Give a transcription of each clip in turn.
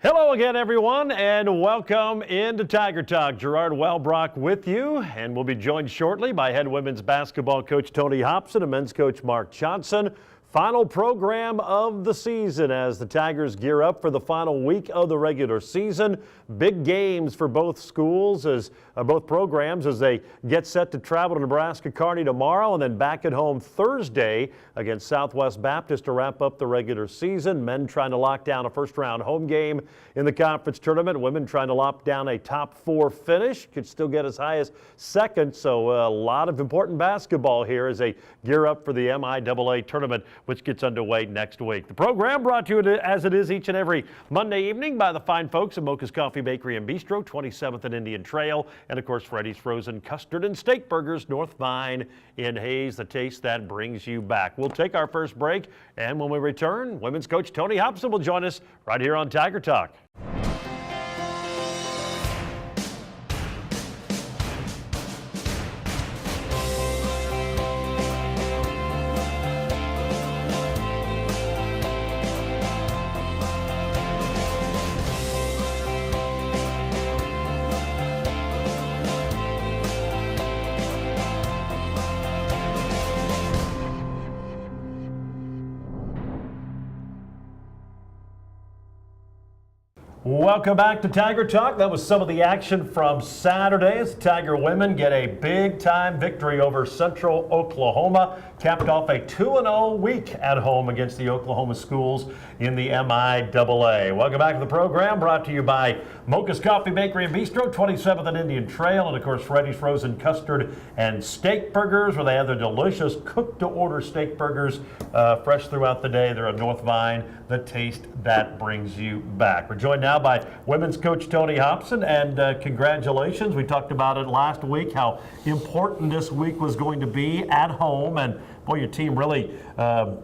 Hello again, everyone, and welcome into Tiger Talk. Gerard Wellbrock with you, and we'll be joined shortly by head women's basketball coach Tony Hobson and men's coach Mark Johnson. Final program of the season as the Tigers gear up for the final week of the regular season. Big games for both schools, both programs, as they get set to travel to Nebraska Kearney tomorrow and then back at home Thursday against Southwest Baptist to wrap up the regular season. Men trying to lock down a first-round home game in the conference tournament. Women trying to lock down a top 4 finish. Could still get as high as second. So a lot of important basketball here as they gear up for the MIAA tournament, which gets underway next week. The program brought to you as it is each and every Monday evening by the fine folks at Mocha's Coffee Bakery and Bistro, 27th and Indian Trail, and of course Freddy's Frozen Custard and Steak Burgers, North Vine in Hayes, the taste that brings you back. We'll take our first break, and when we return, women's coach Tony Hobson will join us right here on Tiger Talk. Welcome back to Tiger Talk. That was some of the action from Saturday as the Tiger women get a big-time victory over Central Oklahoma. Capped off a 2-0 week at home against the Oklahoma schools in the MIAA. Welcome back to the program, brought to you by Mocha's Coffee Bakery and Bistro, 27th and Indian Trail, and of course Freddy's Frozen Custard and Steak Burgers, where they have their delicious cooked-to-order steak burgers fresh throughout the day. They're a North Vine, the taste that brings you back. We're joined now by women's coach Tony Hobson, and congratulations. We talked about it last week, how important this week was going to be at home, and boy, your team really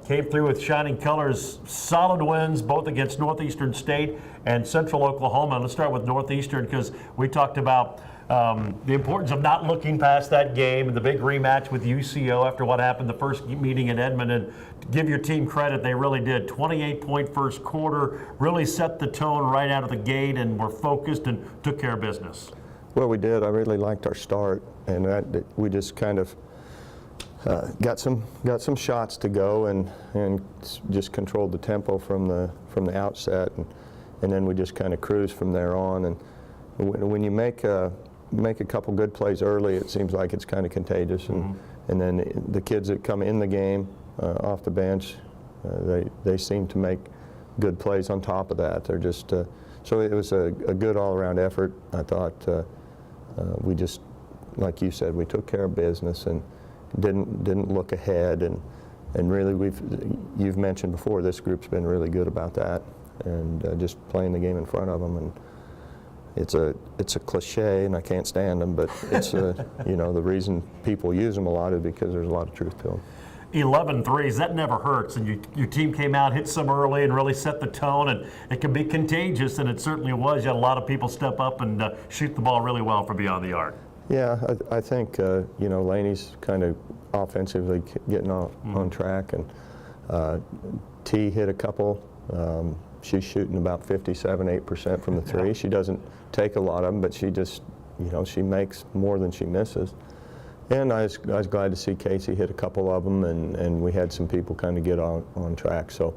came through with shining colors. Solid wins both against Northeastern State and Central Oklahoma. Let's start with Northeastern because we talked about the importance of not looking past that game and the big rematch with UCO after what happened the first meeting in Edmonton. To give your team credit, they really did. 28-point first quarter, really set the tone right out of the gate and were focused and took care of business. Well, we did. I really liked our start, and we just kind of got some shots to go and just controlled the tempo from the outset, and then we just kind of cruised from there on. And when you make a couple good plays early, it seems like it's kind of contagious. And then the kids that come in the game off the bench, they seem to make good plays on top of that. They're just so it was a good all-around effort. I thought we just, like you said, we took care of business and didn't look ahead. And really, you've mentioned before, this group's been really good about that, and just playing the game in front of them. And it's a cliche, and I can't stand them, but it's you know, the reason people use them a lot is because there's a lot of truth to them. 11 threes, that never hurts, and your team came out, hit some early, and really set the tone, and it can be contagious, and it certainly was. You had a lot of people step up and shoot the ball really well from beyond the arc. Yeah, I think you know, Laney's kind of offensively getting on track, and T hit a couple. She's shooting about 57-8% from the three. Yeah. She doesn't take a lot of them, but she just, you know, she makes more than she misses. And I was glad to see Casey hit a couple of them, and we had some people kind of get on track. So,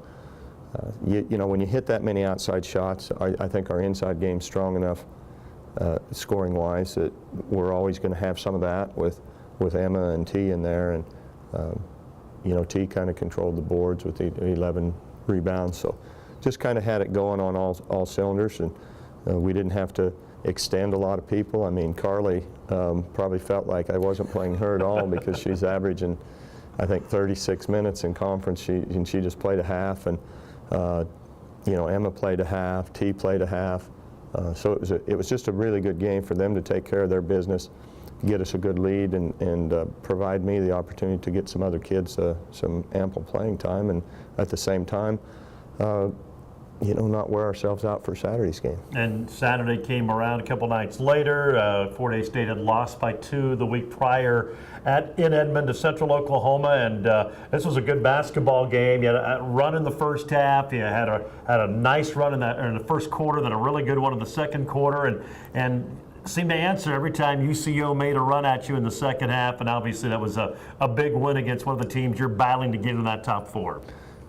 you know, when you hit that many outside shots, I think our inside game's strong enough, scoring-wise, that we're always going to have some of that with Emma and T in there. And, you know, T kind of controlled the boards with the 11 rebounds. So just kind of had it going on all cylinders, and we didn't have to extend a lot of people. I mean, Carly probably felt like I wasn't playing her at all because she's averaging, I think, 36 minutes in conference, and she just played a half, and you know, Emma played a half, T played a half, so it was just a really good game for them to take care of their business, get us a good lead, and provide me the opportunity to get some other kids some ample playing time, and at the same time, not wear ourselves out for Saturday's game. And Saturday came around a couple nights later. Fort Hays State had lost by 2 the week prior in Edmond to Central Oklahoma, and this was a good basketball game. You had a run in the first half. You had a nice run in the first quarter, then a really good one in the second quarter, and seemed to answer every time UCO made a run at you in the second half. And obviously that was a big win against one of the teams you're battling to get in that top 4.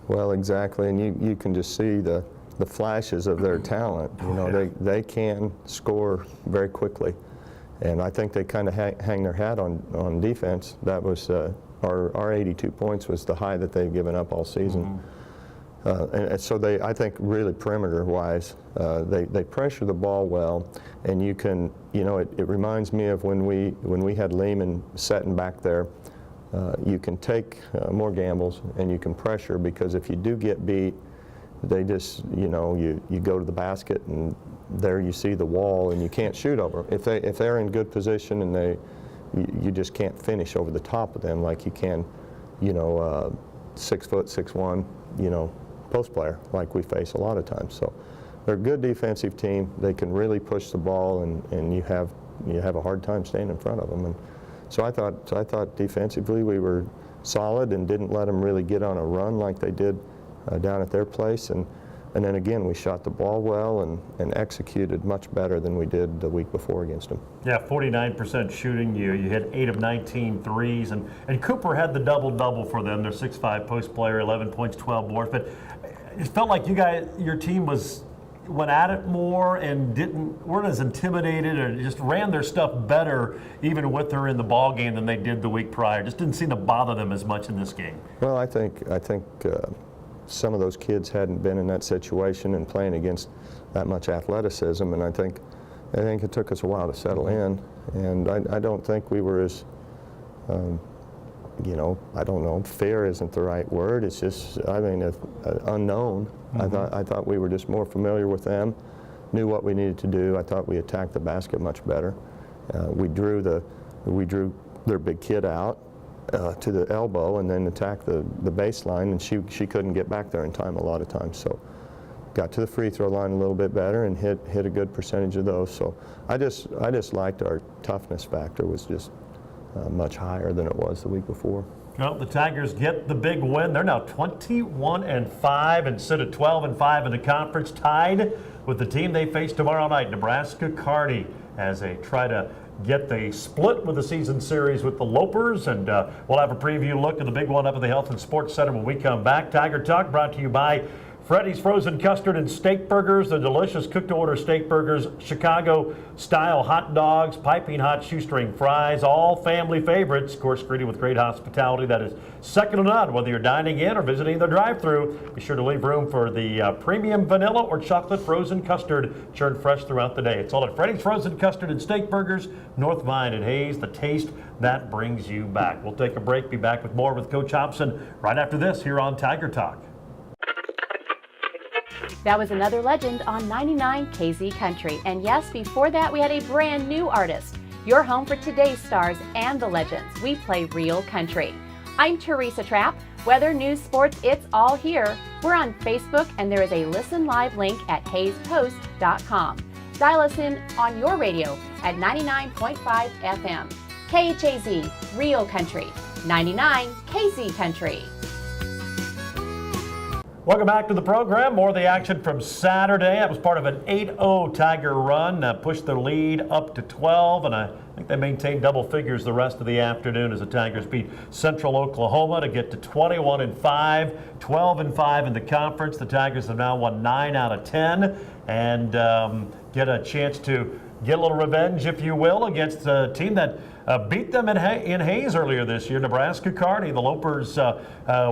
Well, exactly, and you can just see the flashes of their talent. They can score very quickly, and I think they kind of hang their hat on defense. That was our 82 points was the high that they've given up all season. And so I think really perimeter-wise, they pressure the ball well, and you can, it reminds me of when we had Lehman setting back there. You can take more gambles and you can pressure, because if you do get beat, they just, you go to the basket and there you see the wall and you can't shoot over. If they're in good position and you just can't finish over the top of them like you can, 6 foot, 6'1", post player like we face a lot of times. So they're a good defensive team. They can really push the ball, and you have a hard time staying in front of them. And so I thought defensively we were solid and didn't let them really get on a run like they did down at their place. And then again, we shot the ball well and executed much better than we did the week before against them. Yeah, 49% shooting. You hit 8 of 19 threes. And Cooper had the double-double for them. They're 6'5" post player, 11 points, 12 boards. But it felt like your team went at it more and weren't as intimidated, or just ran their stuff better even with her in the ball game than they did the week prior. Just didn't seem to bother them as much in this game. Well, I think some of those kids hadn't been in that situation and playing against that much athleticism, and I think it took us a while to settle in, and I don't think we were as I don't know, fear isn't the right word. It's just, unknown. I thought we were just more familiar with them, knew what we needed to do. I thought we attacked the basket much better. We drew their big kid out to the elbow and then attacked the baseline, and she couldn't get back there in time a lot of times. So got to the free throw line a little bit better and hit a good percentage of those. So I just liked our toughness factor was just much higher than it was the week before. Well, the Tigers get the big win. They're now 21-5 and sit at 12-5 in the conference, tied with the team they face tomorrow night, Nebraska Kearney, as they try to get the split with the season series with the Lopers. And we'll have a preview look at the big one up at the Health and Sports Center when we come back. Tiger Talk brought to you by Freddy's Frozen Custard and Steak Burgers, the delicious cook-to-order steak burgers, Chicago-style hot dogs, piping hot shoestring fries, all family favorites. Of course, greeted with great hospitality that is second to none. Whether you're dining in or visiting the drive-thru, be sure to leave room for the premium vanilla or chocolate frozen custard churned fresh throughout the day. It's all at Freddy's Frozen Custard and Steak Burgers, North Vine and Hayes, the taste that brings you back. We'll take a break, be back with more with Coach Hobson right after this here on Tiger Talk. That was another legend on 99 KZ Country. And yes, before that, we had a brand new artist. Your home for today's stars and the legends. We play real country. I'm Teresa Trapp. Weather, news, sports, it's all here. We're on Facebook, and there is a listen live link at hayespost.com. Dial us in on your radio at 99.5 FM. KHAZ, real country. 99 KZ Country. Welcome back to the program. More of the action from Saturday. That was part of an 8-0 Tiger run. Pushed their lead up to 12, and I think they maintained double figures the rest of the afternoon as the Tigers beat Central Oklahoma to get to 21-5, 12-5 in the conference. The Tigers have now won 9 out of 10 and get a chance to get a little revenge, if you will, against a team that beat them in Hayes earlier this year, Nebraska Kearney. The Lopers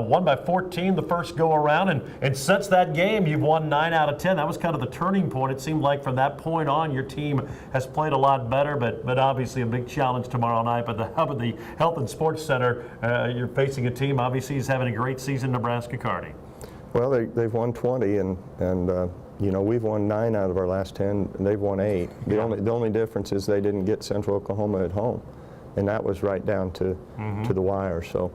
won by 14 the first go-around, and since that game, you've won 9 out of 10. That was kind of the turning point. It seemed like from that point on, your team has played a lot better, but obviously a big challenge tomorrow night. But the hub of the Health and Sports Center, you're facing a team, obviously, is having a great season, Nebraska Kearney. Well, they've won 20, and we've won 9 out of our last 10, and they've won 8. The only difference is they didn't get Central Oklahoma at home, and that was right down to the wire. So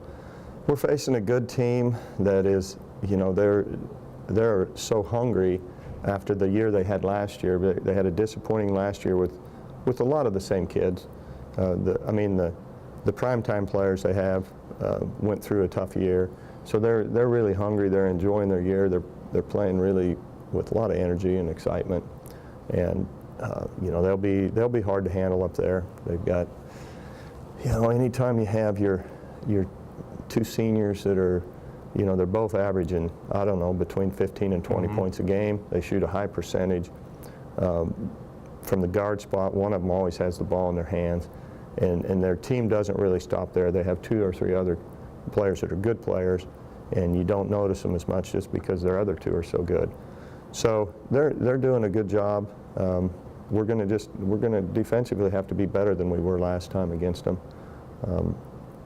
we're facing a good team that is, they're so hungry after the year they had last year. They had a disappointing last year with a lot of the same kids. The primetime players they have went through a tough year, so they're really hungry. They're enjoying their year. They're playing really with a lot of energy and excitement, and they'll be hard to handle up there. They've got, anytime you have your two seniors that are, they're both averaging, I don't know, between 15 and 20 points a game. They shoot a high percentage. From the guard spot, one of them always has the ball in their hands, and their team doesn't really stop there. They have 2 or 3 other players that are good players, and you don't notice them as much just because their other 2 are so good. So they're doing a good job. We're going to defensively have to be better than we were last time against them.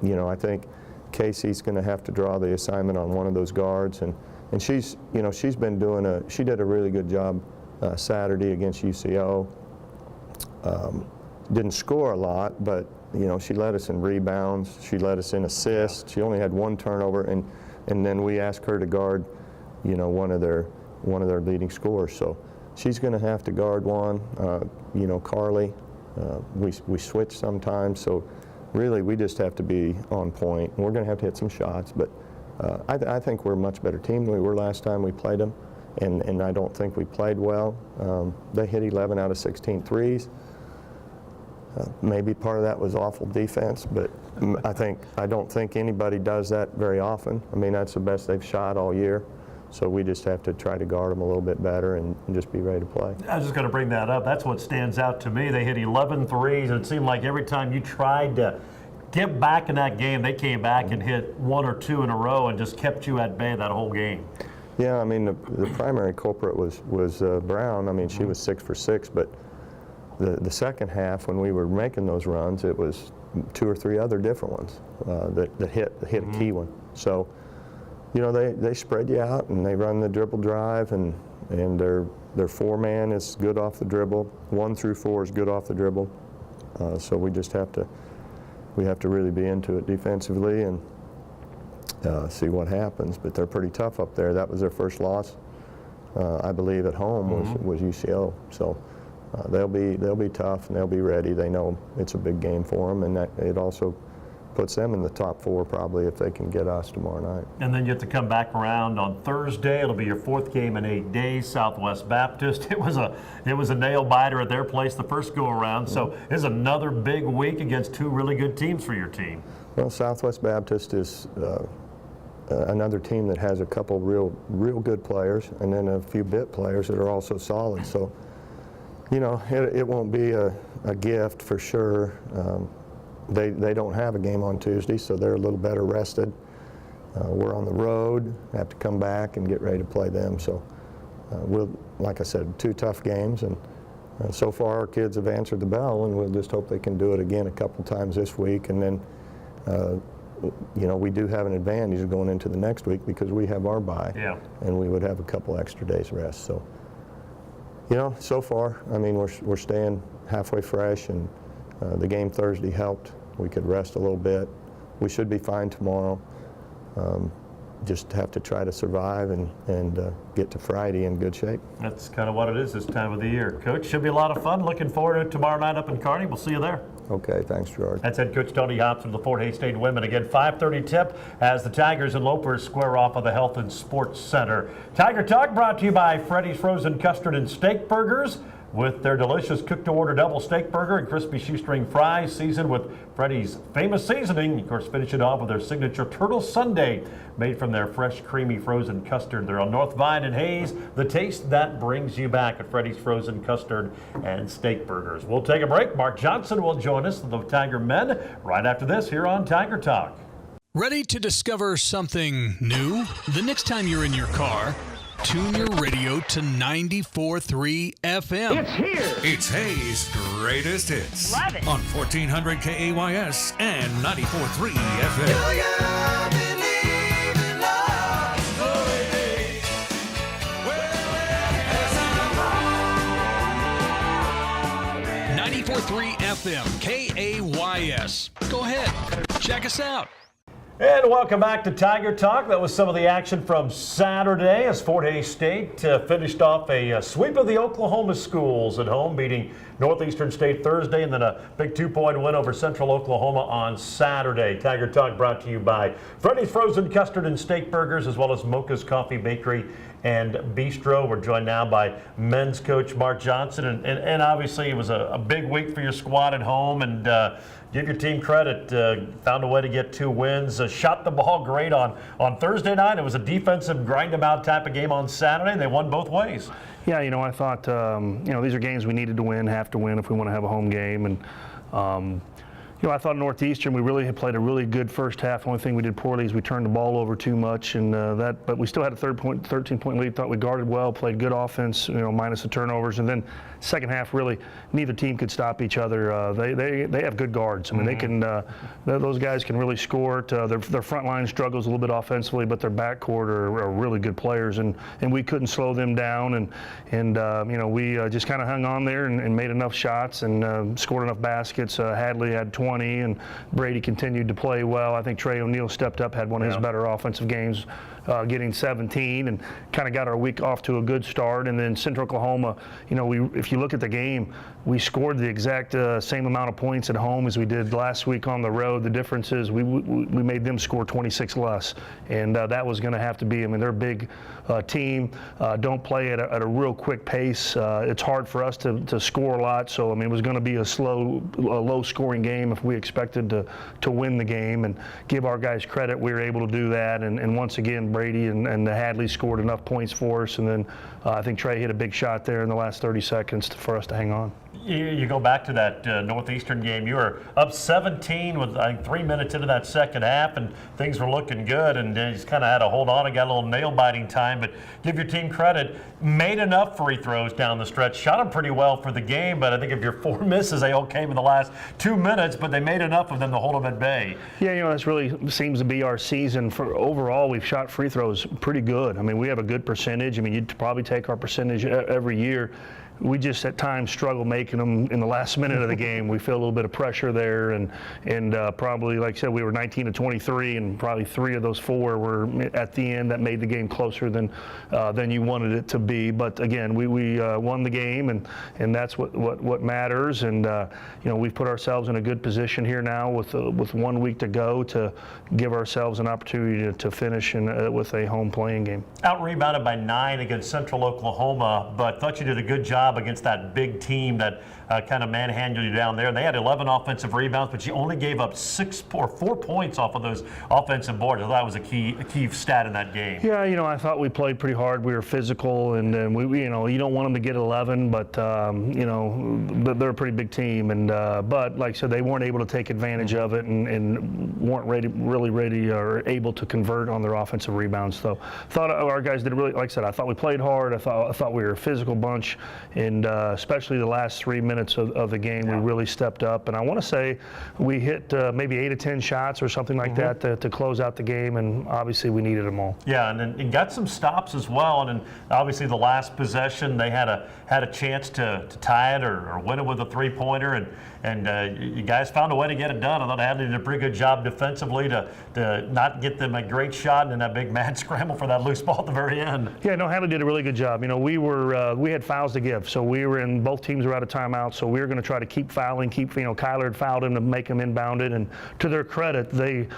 I think Casey's going to have to draw the assignment on one of those guards, and she's been she did a really good job Saturday against UCO. Didn't score a lot, but she led us in rebounds. She led us in assists. She only had 1 turnover, and then we asked her to guard, one of their leading scorers. So she's going to have to guard one. Carly, we switch sometimes. So really, we just have to be on point. And we're going to have to hit some shots, but I think we're a much better team than we were last time we played them, and I don't think we played well. They hit 11 out of 16 threes. Maybe part of that was awful defense, but I don't think anybody does that very often. I mean, that's the best they've shot all year. So we just have to try to guard them a little bit better and just be ready to play. I was just going to bring that up. That's what stands out to me. They hit 11 threes, and it seemed like every time you tried to get back in that game, they came back and hit 1 or 2 in a row and just kept you at bay that whole game. Yeah, I mean, the primary culprit was Brown. I mean, she was 6 for 6, but the second half, when we were making those runs, it was 2 or 3 other different ones that hit a key one. So, they spread you out and they run the dribble drive, and their 4-man is good off the dribble. 1 through 4 is good off the dribble. So we just have to really be into it defensively and see what happens. But they're pretty tough up there. That was their first loss, I believe, at home was UCO. So they'll be tough and they'll be ready. They know it's a big game for them, and that it also puts them in the top 4 probably if they can get us tomorrow night. And then you have to come back around on Thursday. It'll be your 4th game in 8 days. Southwest Baptist. It was a nail biter at their place the first go around. So it's another big week against 2 really good teams for your team. Well, Southwest Baptist is another team that has a couple real good players, and then a few bit players that are also solid. So, it won't be a gift for sure. They don't have a game on Tuesday, so they're a little better rested. We're on the road, have to come back and get ready to play them. So like I said, 2 tough games, and so far our kids have answered the bell, and we'll just hope they can do it again a couple times this week. And then, we do have an advantage going into the next week because we have our bye, and we would have a couple extra days rest. So, so far, I mean, we're staying halfway fresh, and the game Thursday helped. We could rest a little bit. We should be fine tomorrow. Just have to try to survive and get to Friday in good shape. That's kind of what it is this time of the year. Coach, should be a lot of fun. Looking forward to it tomorrow night up in Kearney. We'll see you there. Okay, thanks, Gerard. That's head coach Tony Hobson of the Fort Hays State women. Again, 5:30 tip as the Tigers and Lopers square off of the Health and Sports Center. Tiger Talk brought to you by Freddy's Frozen Custard and Steak Burgers. With their delicious cook-to-order double steak burger and crispy shoestring fries seasoned with Freddy's famous seasoning. Of course, finish it off with their signature turtle sundae made from their fresh, creamy frozen custard. They're on North Vine and Hayes. The taste that brings you back at Freddy's Frozen Custard and Steak Burgers. We'll take a break. Mark Johnson will join us, the Tiger men, right after this here on Tiger Talk. Ready to discover something new? The next time you're in your car, tune your radio to 94.3 FM. It's here! It's Hayes' greatest hits. Love it. On 1400 KAYS and 94.3 FM. Do you believe in love? Glory days. Well, 94.3 FM, KAYS. Go ahead, check us out. And welcome back to Tiger Talk. That was some of the action from Saturday as Fort Hays State finished off a sweep of the Oklahoma schools at home, beating Northeastern State Thursday, and then a big 2-point win over Central Oklahoma on Saturday. Tiger Talk brought to you by Freddy's Frozen Custard and Steak Burgers, as well as Mocha's Coffee Bakery and Bistro. We're joined now by men's coach Mark Johnson, and obviously it was a big week for your squad at home, and give your team credit. Found a way to get 2 wins. Shot the ball great on Thursday night. It was a defensive grind-em-out type of game on Saturday. They won both ways. Yeah, I thought, these are games we needed to win, have to win if we want to have a home game. And, I thought Northeastern, we really had played a really good first half. The only thing we did poorly is we turned the ball over too much, and but we still had a 13-point lead. Thought we guarded well, played good offense, minus the turnovers. And then second half, really, neither team could stop each other. They have good guards. I mean, they can. Those guys can really score. Their front line struggles a little bit offensively, but their backcourt are really good players, and we couldn't slow them down. And we just kind of hung on there and made enough shots and scored enough baskets. Hadley had 20, and Brady continued to play well. I think Trey O'Neal stepped up, had one of his better offensive games, getting 17, and kind of got our week off to a good start. And then Central Oklahoma, if you look at the game, we scored the exact same amount of points at home as we did last week on the road. The difference is we made them score 26 less, and that was going to have to be. I mean, they're a big team, don't play at a real quick pace. It's hard for us to score a lot, so I mean, it was going to be a low-scoring game if we expected to win the game. And give our guys credit, we were able to do that. And once again, Brady and Hadley scored enough points for us, and then I think Trey hit a big shot there in the last 30 seconds for us to hang on. You go back to that Northeastern game. You were up 17 with, I think, 3 minutes into that second half, and things were looking good, and you just kind of had to hold on and got a little nail-biting time. But give your team credit, made enough free throws down the stretch, shot them pretty well for the game, but I think if your 4 misses, they all came in the last 2 minutes, but they made enough of them to hold them at bay. Yeah, this really seems to be our season. For overall, we've shot free throws pretty good. I mean, we have a good percentage. I mean, you'd probably take our percentage every year. We just at times struggle making them in the last minute of the game. We feel a little bit of pressure there, and probably, like I said, we were 19 to 23, and probably 3 of those 4 were at the end that made the game closer than you wanted it to be. But again, we won the game, and that's what matters. And we've put ourselves in a good position here now with 1 week to go to give ourselves an opportunity to finish with a home playing game. Out rebounded by 9 against Central Oklahoma, but thought you did a good job against that big team that kind of manhandled you down there. And they had 11 offensive rebounds, but you only gave up 4 points off of those offensive boards. I thought that was a key stat in that game. Yeah, I thought we played pretty hard. We were physical, and we you don't want them to get 11, but they're a pretty big team. And but like I said, they weren't able to take advantage of it, and weren't really ready or able to convert on their offensive rebounds. So thought our guys did really, like I said, I thought we played hard. I thought we were a physical bunch. And especially the last 3 minutes of the game, we really stepped up. And I want to say we hit maybe 8 to 10 shots or something like that to close out the game, and obviously we needed them all. Yeah, and got some stops as well. And then obviously the last possession, they had a chance to tie it or win it with a 3-pointer, and you guys found a way to get it done. I thought Hadley did a pretty good job defensively to not get them a great shot, and then that big mad scramble for that loose ball at the very end. Yeah, no, Hadley did a really good job. We had fouls to give. So both teams were out of timeout, so we were going to try to keep fouling, Kyler had fouled him to make him inbounded, and to their credit, they,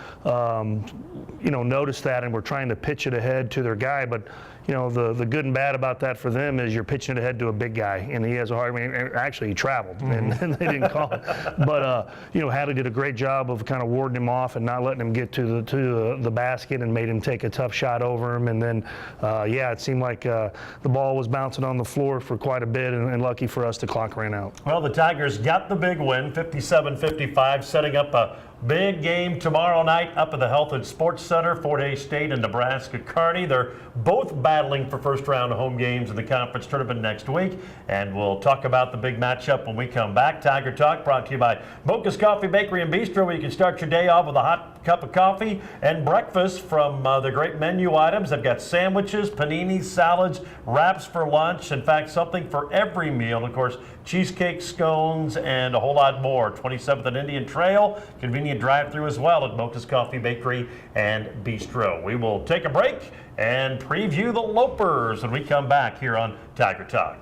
noticed that and were trying to pitch it ahead to their guy, but the good and bad about that for them is you're pitching it ahead to a big guy, and he has a hard. I mean, actually, he traveled, and they didn't call it. But Hadley did a great job of kind of warding him off and not letting him get to the basket, and made him take a tough shot over him. And then, it seemed like the ball was bouncing on the floor for quite a bit, and lucky for us, the clock ran out. Well, the Tigers got the big win, 57-55, setting up a big game tomorrow night up at the Health and Sports Center, Fort Hays State and Nebraska Kearney. They're both battling for first-round home games in the conference tournament next week, and we'll talk about the big matchup when we come back. Tiger Talk brought to you by Mocha's Coffee Bakery and Bistro, where you can start your day off with a hot cup of coffee and breakfast from the great menu items. They've got sandwiches, paninis, salads, wraps for lunch. In fact, something for every meal. Of course, cheesecake, scones, and a whole lot more. 27th and Indian Trail, convenient drive-through as well at Mocha's Coffee Bakery and Bistro. We will take a break and preview the Lopers when we come back here on Tiger Talk.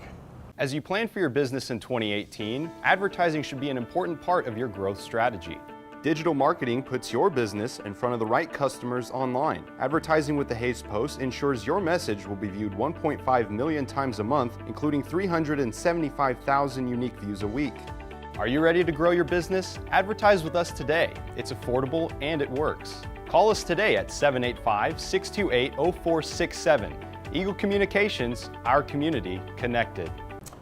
As you plan for your business in 2018, advertising should be an important part of your growth strategy. Digital marketing puts your business in front of the right customers online. Advertising with the Hays Post ensures your message will be viewed 1.5 million times a month, including 375,000 unique views a week. Are you ready to grow your business? Advertise with us today. It's affordable and it works. Call us today at 785-628-0467. Eagle Communications, our community connected.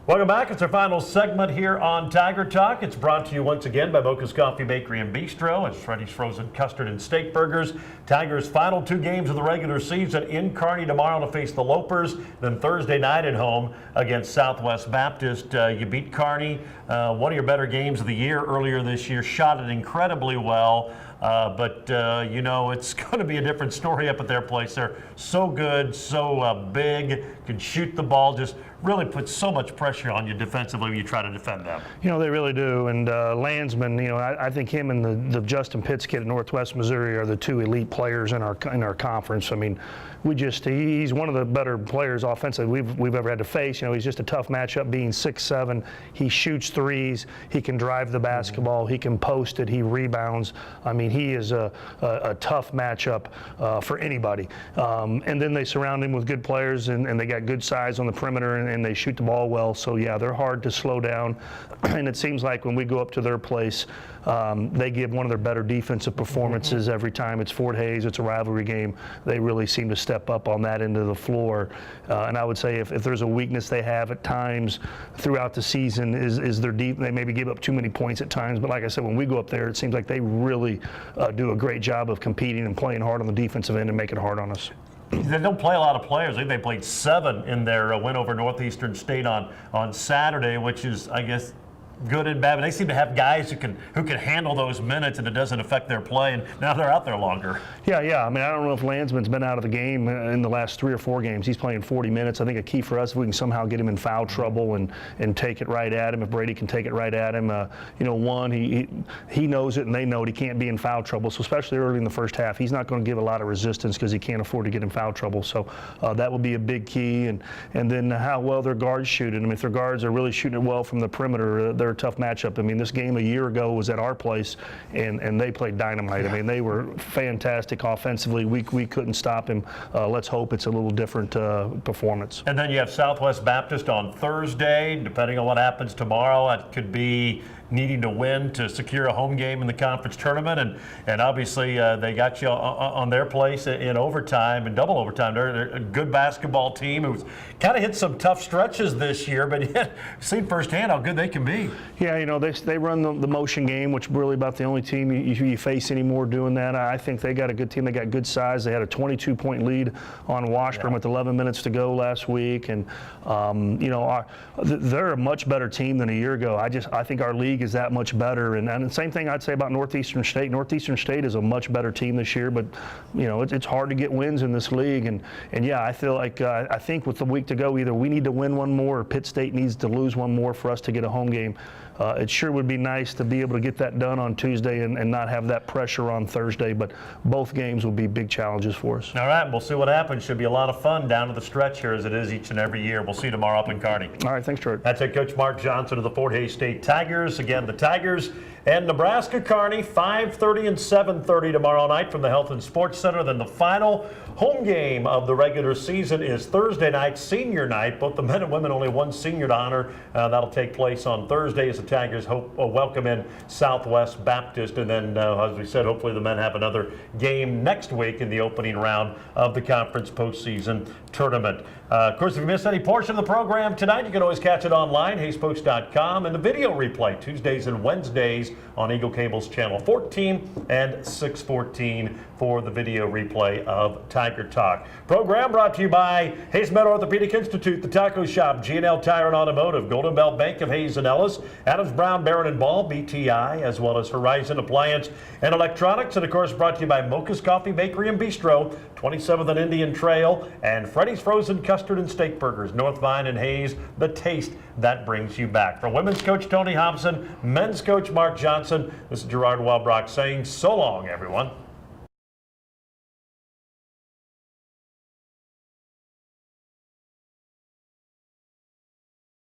Welcome back. It's our final segment here on Tiger Talk. It's brought to you once again by Mocha's Coffee Bakery and Bistro. It's Freddy's Frozen Custard and Steak Burgers. Tigers' final 2 games of the regular season in Kearney tomorrow to face the Lopers. Then Thursday night at home against Southwest Baptist. You beat Kearney, one of your better games of the year earlier this year. Shot it incredibly well. But you know, it's going to be a different story up at their place. They're so good, so big, can shoot the ball, just really puts so much pressure on you defensively when you try to defend them. You know, they really do. And Landsman, you know, I think him and the Justin Pitts kid at Northwest Missouri are the 2 elite players in our conference. I mean, he's one of the better players offensively we've ever had to face. You know, he's just a tough matchup being 6'7". He shoots threes. He can drive the basketball. He can post it. He rebounds. I mean, he is a tough matchup for anybody. And then they surround him with good players, and they got good size on the perimeter, and they shoot the ball well. So, yeah, they're hard to slow down. And it seems like when we go up to their place, they give one of their better defensive performances every time. It's Fort Hays. It's a rivalry game. They really seem to step up on that end of the floor. And I would say if there's a weakness they have at times throughout the season is their deep. They maybe give up too many points at times. But like I said, when we go up there, it seems like they really do a great job of competing and playing hard on the defensive end and making it hard on us. They don't play a lot of players. I think they played 7 in their win over Northeastern State on Saturday, which is, I guess, good and bad. But they seem to have guys who can handle those minutes, and it doesn't affect their play. And now they're out there longer. Yeah. I mean, I don't know if Landsman's been out of the game in the last 3 or 4 games. He's playing 40 minutes. I think a key for us, if we can somehow get him in foul trouble and take it right at him, if Brady can take it right at him, you know, one, he knows it and they know it. He can't be in foul trouble. So especially early in the first half, he's not going to give a lot of resistance because he can't afford to get in foul trouble. So that would be a big key. And then how well their guards shoot it. I mean, if their guards are really shooting it well from the perimeter, they're a tough matchup. I mean, this game a year ago was at our place, and they played dynamite. I mean, they were fantastic offensively. We couldn't stop him. Let's hope it's a little different performance. And then you have Southwest Baptist on Thursday. Depending on what happens tomorrow, it could be needing to win to secure a home game in the conference tournament. And obviously they got you on their place in overtime and double overtime. They're a good basketball team who's kind of hit some tough stretches this year, but yet seen firsthand how good they can be. Yeah, you know, they run the motion game, which is really about the only team you face anymore doing that. I think they got a good team. They got good size. They had a 22-point lead on Washburn with 11 minutes to go last week. And, you know, they're a much better team than a year ago. I think our league is that much better. And the same thing I'd say about Northeastern State. Northeastern State is a much better team this year, but, you know, it's hard to get wins in this league. And yeah, I feel like I think with the week to go, either we need to win one more or Pitt State needs to lose one more for us to get a home game. It sure would be nice to be able to get that done on Tuesday and not have that pressure on Thursday, but both games will be big challenges for us. All right, we'll see what happens. Should be a lot of fun down to the stretch here as it is each and every year. We'll see you tomorrow up in Kearney. All right, thanks, George. That's head coach Mark Johnson of the Fort Hays State Tigers. Again, the Tigers and Nebraska Kearney, 5:30 and 7:30 tomorrow night from the Health and Sports Center. Then the final home game of the regular season is Thursday night, senior night. Both the men and women, only one senior to honor. That'll take place on Thursday as the Tigers welcome in Southwest Baptist. And then, as we said, hopefully the men have another game next week in the opening round of the conference postseason tournament. Of course, if you missed any portion of the program tonight, you can always catch it online, hayspost.com, and the video replay Tuesdays and Wednesdays on Eagle Cable's Channel 14 and 614 for the video replay of Tiger Talk. Program brought to you by Hayes Meadow Orthopedic Institute, The Taco Shop, G&L Tire and Automotive, Golden Belt Bank of Hayes and Ellis, Adams Brown, Barron and Ball, BTI, as well as Horizon Appliance and Electronics, and of course brought to you by Mocha's Coffee Bakery and Bistro, 27th and Indian Trail, and Freddy's Frozen Custard and Steak Burgers, North Vine and Hayes, the taste that brings you back. For women's coach Tony Hobson, men's coach Mark Johnson, this is Gerard Welbrock saying so long, everyone.